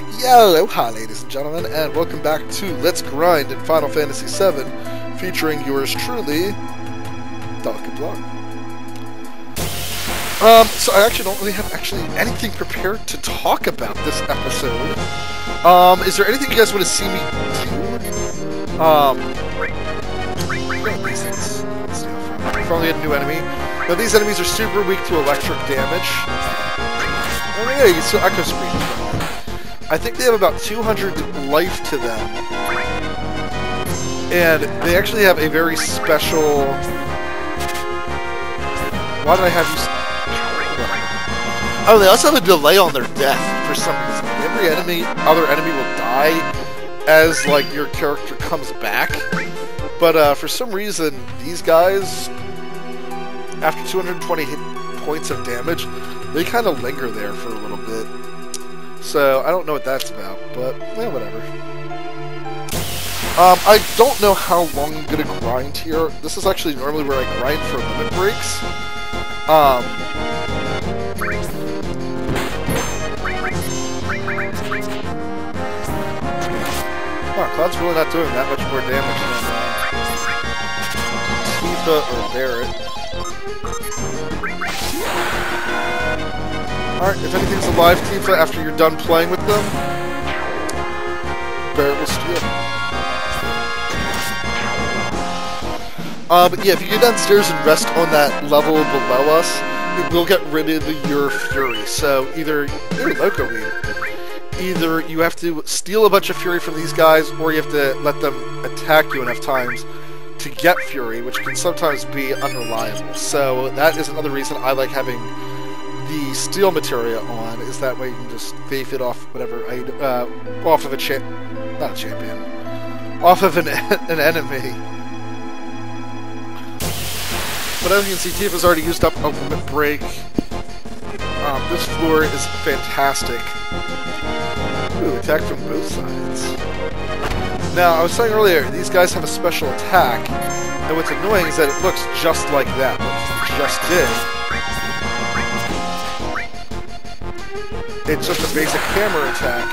Aloha, ladies and gentlemen, and welcome back to Let's Grind in Final Fantasy VII, featuring yours truly, Delicate Blog. So I actually don't really have anything prepared to talk about this episode. Is there anything you guys want to see me do? These things. Probably a new enemy. Now these enemies are super weak to electric damage. Oh yeah, you can still echo scream. I think they have about 200 life to them. And they actually have a very special... Why did I have you... Oh, they also have a delay on their death for some reason. Every other enemy will die as, like, your character comes back. But, for some reason, these guys, after 220 hit points of damage, they kind of linger there for a little bit. So, I don't know what that's about, but, whatever. I don't know how long I'm going to grind here. This is actually normally where I grind for limit breaks. Wow, Cloud's really not doing that much more damage than Tifa or Barret. Alright, if anything's alive, Tifa, after you're done playing with them, Barret will steal. But yeah, if you go downstairs and rest on that level below us, it will get rid of your fury. So either you have to steal a bunch of fury from these guys, or you have to let them attack you enough times to get fury, which can sometimes be unreliable. So that is another reason I like having the steel materia on, is that way you can just faith it off whatever off of off of an enemy. But as you can see, Tifa's already used up a limit break. This floor is fantastic. Ooh, attack from both sides. Now, I was saying earlier, these guys have a special attack, and what's annoying is that it looks just like that, what you just did. It's just a basic hammer attack,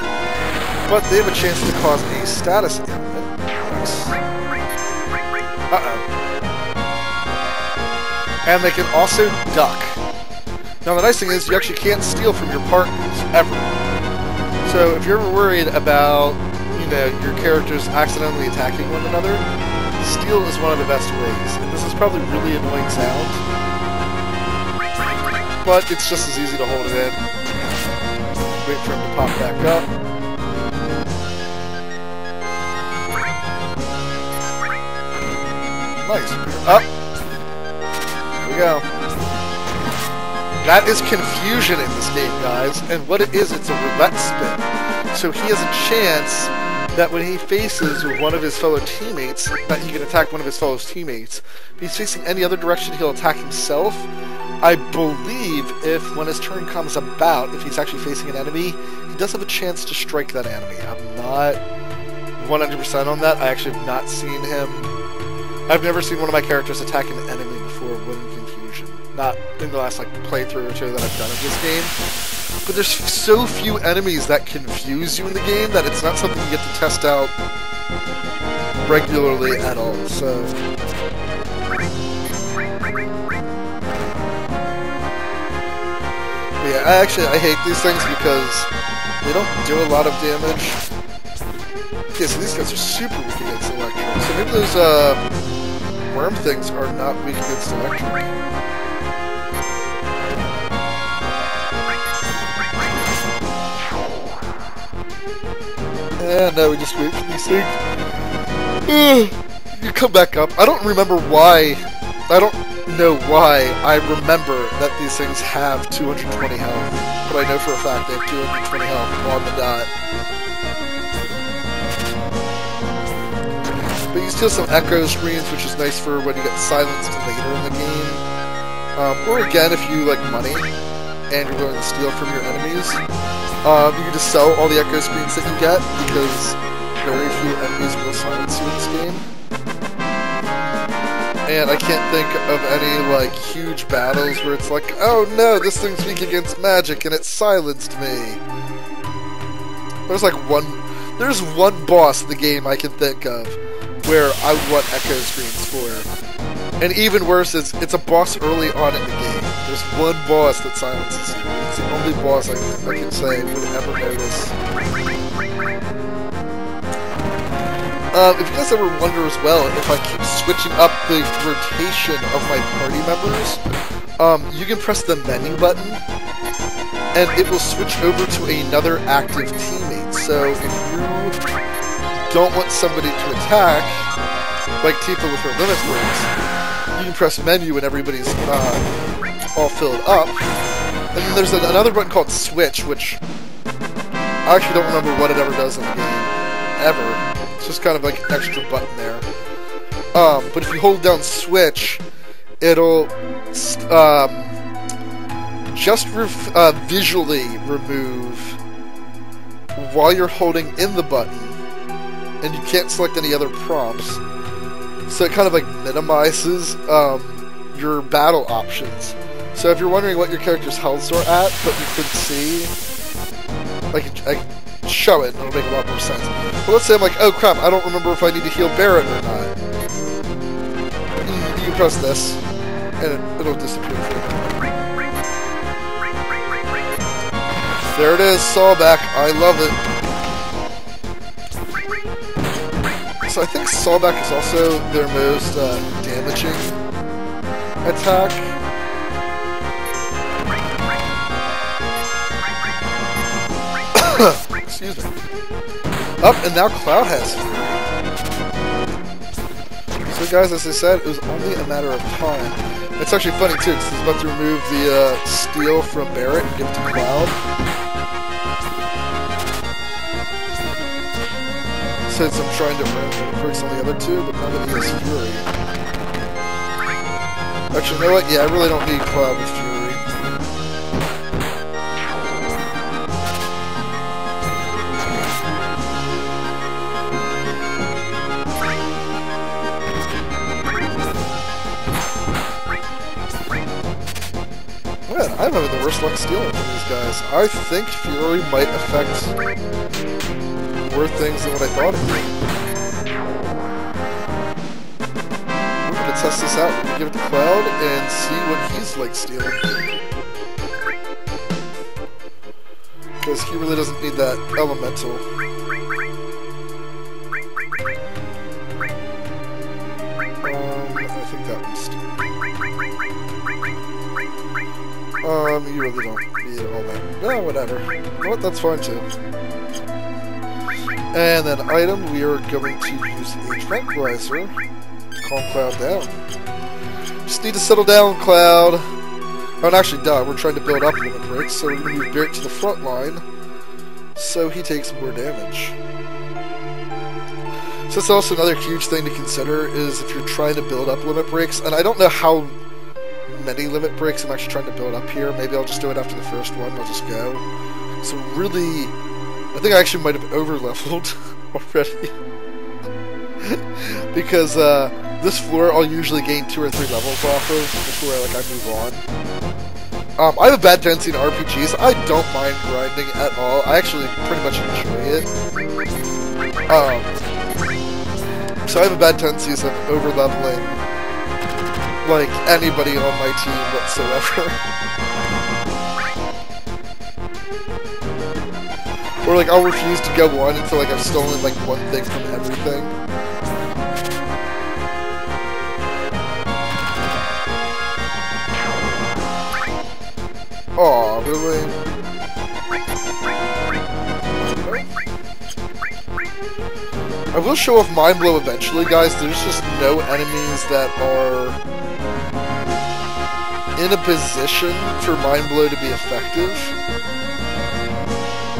but they have a chance to cause a status ailment. Nice. Uh-oh. And they can also duck. Now the nice thing is, you actually can't steal from your partners, ever. So if you're ever worried about, your characters accidentally attacking one another, steal is one of the best ways. And this is probably really annoying sound, but it's just as easy to hold it in. Wait for him to pop back up. Nice. Up. Here we go. That is confusion in this game, guys. And what it is, it's a roulette spin. So he has a chance that when he faces with one of his fellow teammates, that he can attack one of his fellow teammates. If he's facing any other direction, he'll attack himself. I believe when his turn comes about, if he's actually facing an enemy, he does have a chance to strike that enemy. I'm not 100% on that. I actually have not seen him. I've never seen one of my characters attack an enemy before with confusion. Not in the last playthrough or two that I've done of this game. But there's so few enemies that confuse you in the game that it's not something you get to test out regularly at all. So yeah, I hate these things because they don't do a lot of damage. Okay, so these guys are super weak against electric. So maybe those worm things are not weak against electric. And now we just wait for these things. You come back up. I don't remember why. I don't know why I remember that these things have 220 health. But I know for a fact they have 220 health on the dot. But you still have some echo screens, which is nice for when you get silenced later in the game. Or again, if you like money and you're willing to steal from your enemies. You can just sell all the echo screens that you get, because very few enemies will silence you in this game. And I can't think of any, huge battles where it's like, oh no, this thing's weak against magic and it silenced me. There's one boss in the game I can think of where I would want echo screens for. And even worse is, it's a boss early on in the game. There's one boss that silences you. It's the only boss I can say would ever notice. If you guys ever wonder as well, if I keep switching up the rotation of my party members, you can press the menu button, and it will switch over to another active teammate. So if you don't want somebody to attack, like Tifa with her limit breaks, you can press menu and everybody's all filled up. And then there's another button called switch, which I actually don't remember what it ever does in the game, ever. It's just kind of like an extra button there. But if you hold down switch, it'll just visually remove while you're holding in the button, and you can't select any other prompts. So it kind of like minimizes your battle options. So if you're wondering what your character's healths are at, but you couldn't see, I can show it, and it'll make a lot more sense. But let's say I'm like, oh crap, I don't remember if I need to heal Barret or not. You can press this, and it'll disappear for you. There it is, Sawback. I love it. So I think Sawback is also their most damaging attack. Excuse me. Up, and now Cloud has Fury. So guys, as I said, it was only a matter of time. It's actually funny too, because he's about to remove the steel from Barret and give it to Cloud. Since I'm trying to run bricks on the other two, but now that he has Fury. Actually, you know what? Yeah, I really don't need Cloud with Fury. Man, I'm having the worst luck stealing from these guys. I think Fury might affect more things than what I thought it would. We're gonna test this out. We're gonna give it to Cloud and see what he's like stealing. Because he really doesn't need that elemental. I think that one's stealing. You really don't need all that. No, whatever. You know what? That's fine too. And then item, we are going to use a tranquilizer to calm Cloud down. Just need to settle down, Cloud. Oh, and actually, duh, we're trying to build up limit breaks, so we're going to move Barret to the front line, so he takes more damage. So that's also another huge thing to consider, is if you're trying to build up limit breaks, and I don't know how many limit breaks I'm actually trying to build up here. Maybe I'll just do it after the first one, I'll just go. So really, I think I actually might have over-leveled already. Because this floor I'll usually gain 2 or 3 levels off of before I move on. I have a bad tendency in RPGs. I don't mind grinding at all. I actually pretty much enjoy it. So I have a bad tendency of over-leveling like anybody on my team whatsoever. Or like I'll refuse to go on until like I've stolen like one thing from everything. Aw, really? I will show off Mind Blow eventually, guys. There's just no enemies that are in a position for Mind Blow to be effective.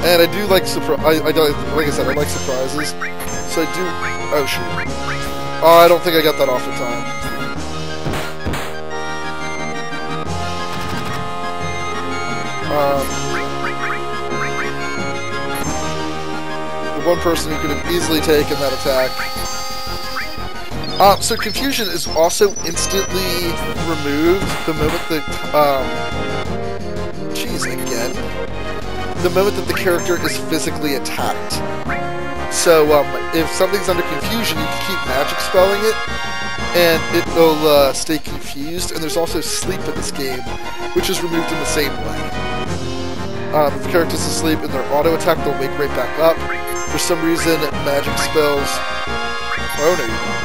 And I do like like I said, I like surprises. So I do. Oh shoot! Oh, I don't think I got that off in time. The one person who could have easily taken that attack. So confusion is also instantly removed the moment that, jeez, again. the moment that the character is physically attacked. So if something's under confusion, you can keep magic spelling it, and it'll stay confused. And there's also sleep in this game, which is removed in the same way. If the character's asleep and they're auto attack, they'll wake right back up. For some reason, magic spells. Oh no, you don't.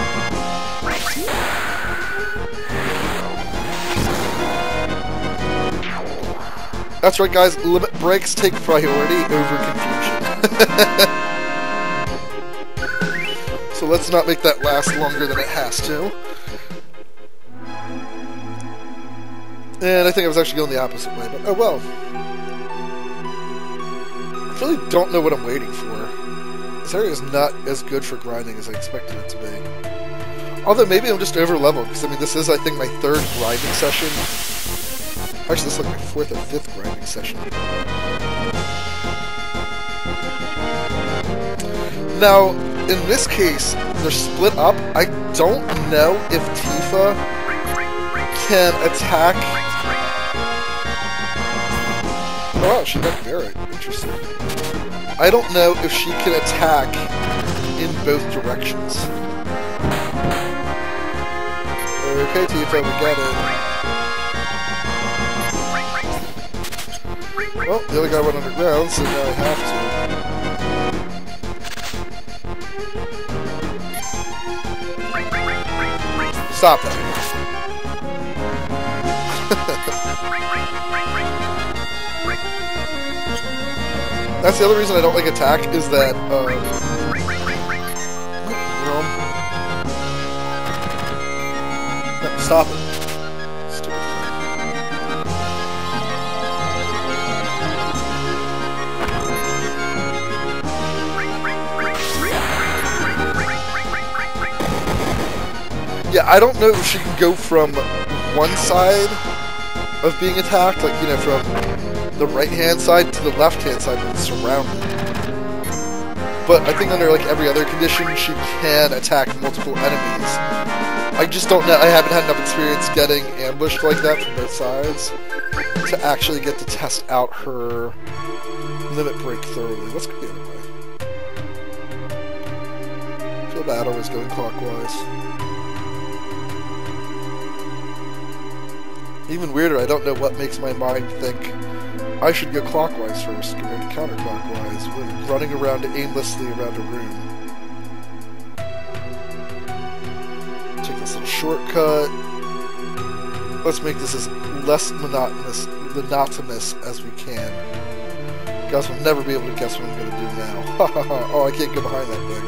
That's right, guys. Limit breaks take priority over confusion. So let's not make that last longer than it has to. And I think I was actually going the opposite way, but oh well. I really don't know what I'm waiting for. This area is not as good for grinding as I expected it to be. Although maybe I'm just over-leveled, because I mean this is, I think, my 3rd grinding session. Actually, this is like my 4th or 5th grinding session. Now, in this case, they're split up. I don't know if Tifa can attack... Oh wow, she got Barret. Interesting. I don't know if she can attack in both directions. Okay, Tifa, we got it. Well, the other guy went underground, so now I have to. Stop that. That's the other reason I don't like attack, is that, no, stop it. Stupid. Yeah, I don't know if she can go from one side of being attacked, like, you know, from the right-hand side to the left-hand side when it's surrounded. But I think under, like, every other condition, she can attack multiple enemies. I just don't know. I haven't had enough experience getting ambushed like that from both sides to actually get to test out her limit break thoroughly. Let's go the other way. I feel bad always going clockwise. Even weirder, I don't know what makes my mind think I should go clockwise first compared to counterclockwise when running around aimlessly around a room. Take this little shortcut. Let's make this as less monotonous as we can. You guys will never be able to guess what I'm going to do now. Oh, I can't go behind that thing.